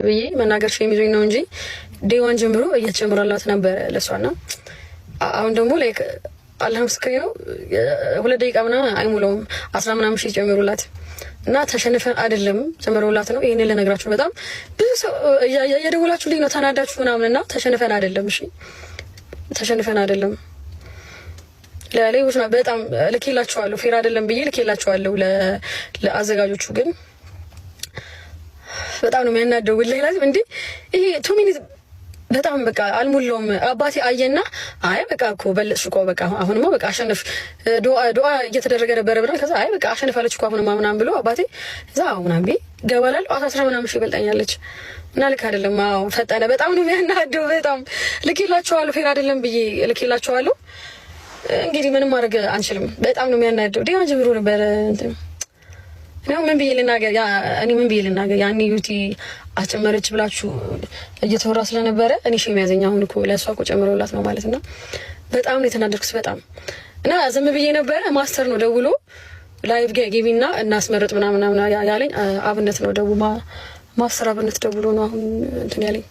ብዬ መናገር ሸሚዞኝ ነው እንጂ ዴዋን ጀምሮ እየተጨምራላት ነበር ለሷና አሁን ደግሞ ላይክ አላህ ምስክሬ ነው 2 ደቂቃ ምናምን አይሞላውም 10 ምናምን ሺህ ጨምሩላት እና ተሸንፈን አይደለም ጨምሩላት ነው። ይሄን ለነግራችሁ በጣም ብዙ ሰው እየደወላችሁልኝ ነው ተናዳችሁ ምናምንና ተሸንፈን አይደለም። እሺ ተሸንፈን አይደለም። ለሌሎች ነው በጣም ልኬላችኋለሁ። ፌር አይደለም ብዬ ልኬላችኋለሁ ለአዘጋጆቹ ግን በጣም ነው የሚያናደው። ወላሂ ላዚም እንዴ ይሄ 2 ሚኒት በጣም በቃ አልሞላውም። አባቴ አየና አይ በቃ እኮ በለጥሽ እኮ በቃ አሁንማ በቃ አሸነፍ ዱአ እየተደረገ ነበር ብለን ከዛ አይ በቃ አሸነፋለች እኮ አሁንማ ምናምን ብሎ አባቴ እዛ ምናምን ገባላል 10 ምናምን ሺህ ይበልጣኛለች እና ልክ አይደለም። አዎ ፈጠነ። በጣም ነው የሚያናደው። በጣም ልኬላችኋለሁ። ፌር አይደለም ብዬ ልኬላችኋለሁ። እንግዲህ ምንም ማድረግ አንችልም። በጣም ነው የሚያናደው። ዲያን ጀምሮ ነበር እንትን ነው ምን ብዬ ልናገር እኔ ምን ብዬ ልናገር ያኔ ዩቲ አጨመረች ብላችሁ እየተወራ ስለነበረ እኔ ሺህ የሚያዘኝ አሁን እኮ ለእሷ እኮ ጨምሮላት ነው ማለት ነው። በጣም ነው የተናደድኩት በጣም እና ዝም ብዬ ነበረ። ማስተር ነው ደውሎ ላይቭ ጌቢና እናስመረጥ ምናምን ያለኝ አብነት ነው ደውማ ማስተር አብነት ደውሎ ነው አሁን እንትን ያለኝ።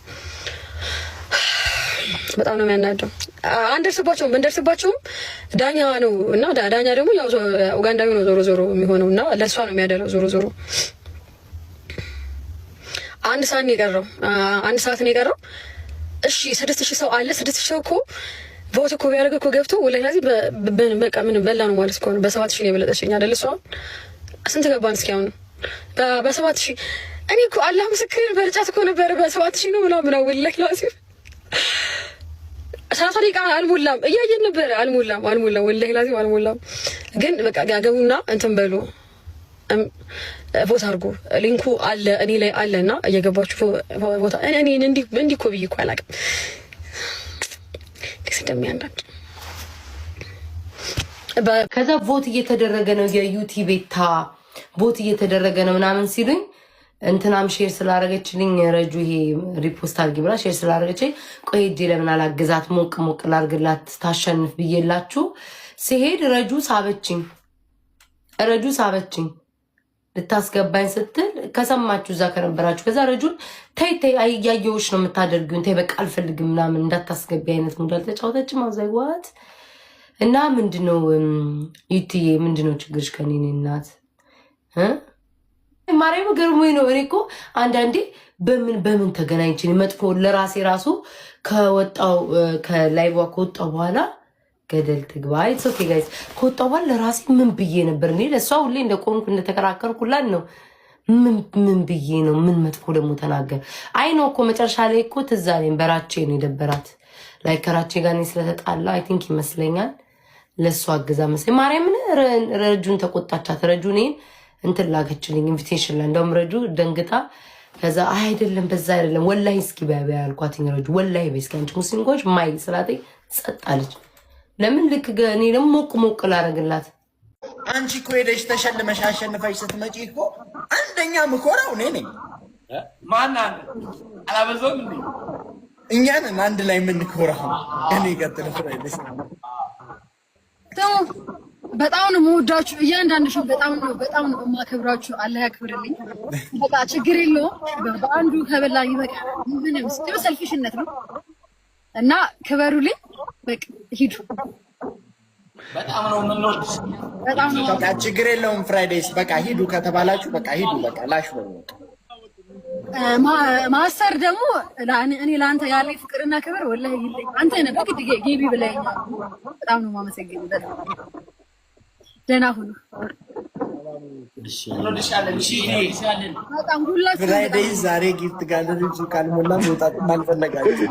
በጣም ነው የሚያናደው። እንደርስባቸውም ዳኛ ነው እና ዳኛ ደግሞ ያው ኡጋንዳዊ ነው ዞሮ የሚሆነው እና ለእሷ ነው የሚያደለው ዞሮ አንድ ሰዓት ነው የቀረው። እሺ 6000 ሰው አለ። 6000 ሰው እኮ ቮት እኮ ቢያደርግ እኮ ገብቶ ወላሂ ላዚ በቃ ምን በላ ነው ማለት እኮ ነው። በ7000 ነው የበለጠችኝ አይደል? እሷ ስንት ገባን እስኪ አሁን በ7000 እኔ እኮ አላህ ምስክር በልጫት እኮ ነበር በ7000 ነው ምናምን ወላሂ ላዚ 30 ደቂቃ አልሞላም እያየን ነበር። አልሞላም ወላሂ ላዚም አልሞላም። ግን በቃ ያገቡና እንትን በሉ ቮት አድርጉ። ሊንኩ አለ እኔ ላይ አለና እየገባችሁ ቮት እኔ እንዲህ እኮ ብዬ እኮ አላውቅም። እንደሚያንዳንድ ከዛ ቮት እየተደረገ ነው የዩቲ ቤታ ቮት እየተደረገ ነው ምናምን ሲሉኝ እንትናም ሼር ስላደረገችልኝ ረጁ ይሄ ሪፖስት አድርጊ ብላ ሼር ስላደረገችኝ ቆይ ሂጅ ለምን አላግዛት ሞቅ ላድርግላት ታሸንፍ ብዬላችሁ ሲሄድ ረጁ ሳበችኝ ልታስገባኝ ስትል ከሰማችሁ እዛ ከነበራችሁ ከዛ ረጁን ተይ እያየሁሽ ነው የምታደርጊውን ተይ በቃ አልፈልግም ምናምን እንዳታስገቢ አይነት ሙዳል ተጫወተችም አዛይዋት እና ምንድነው ዩቲዬ ምንድነው ችግርሽ ከኔ እናት ማርያም ገርሞኝ ነው። እኔ እኮ አንዳንዴ በምን ተገናኝችን መጥፎ ለራሴ ራሱ ከወጣው ከላይቭ ከወጣው በኋላ ገደል ትግባ ኢትስ ኦኬ ጋይስ ከወጣው በኋላ ለራሴ ምን ብዬ ነበር እኔ ለሷ ሁሌ እንደቆምኩ እንደተከራከርኩላት ነው። ምን ብዬ ነው ምን መጥፎ ደግሞ ተናገር አይ ነው እኮ መጨረሻ ላይ እኮ ትዝ አለኝ በራቼ ነው የደበራት ላይ ከራቼ ጋር ነው ስለተጣላ አይ ቲንክ ይመስለኛል ለሷ አግዛ መሰለኝ ማርያምን ረጁን ተቆጣቻት። ረጁኔን እንትን ላገችልኝ ኢንቪቴሽን ላይ እንደውም ረጁ ደንግጣ ከዛ አይደለም በዛ አይደለም ወላሂ እስኪ ባይ አልኳትኝ። ረጁ ወላሂ በስኪ አንቺ ሙስሊሞች ማይ ስላቴ ጸጣለች። ለምን ልክ እኔ ደግሞ ሞቅ ላረግላት አንቺ እኮ ሄደሽ ተሸልመሽ አሸንፈሽ ስትመጪ እኮ አንደኛ ምኮራው እኔ ነኝ። ማን አላበዛም እንዴ? እኛን አንድ ላይ የምንኮራው እኔ ቀጥል ፍራይደስ በጣም ነው የምወዳችሁ እያንዳንዳችሁ በጣም ነው የማከብራችሁ። አላህ ያክብርልኝ። በቃ ችግር የለውም በአንዱ ከበላ ይበቃል። ምንም ሰልፊሽነት ነው እና ክበሩልኝ። በቃ ሂዱ። በጣም ነው የምንወድሽ። በቃ ችግር የለውም ፍራይዴስ በቃ ሂዱ ከተባላችሁ በቃ ሂዱ። በቃ ላሽ በሉ ማስተር ደግሞ እኔ ለአንተ ያለኝ ፍቅርና ክብር ወላሂ ይለኝ። አንተ ነህ በግድ ጌቢ ብለኸኛል። በጣም ነው የማመሰግነው። በጣም ደህና ሁኑ። በጣም ሁላችሁ ፍራይዴስ ዛሬ ጊፍት ጋለሪ ካልሞላ መውጣት ማልፈለጋችሁ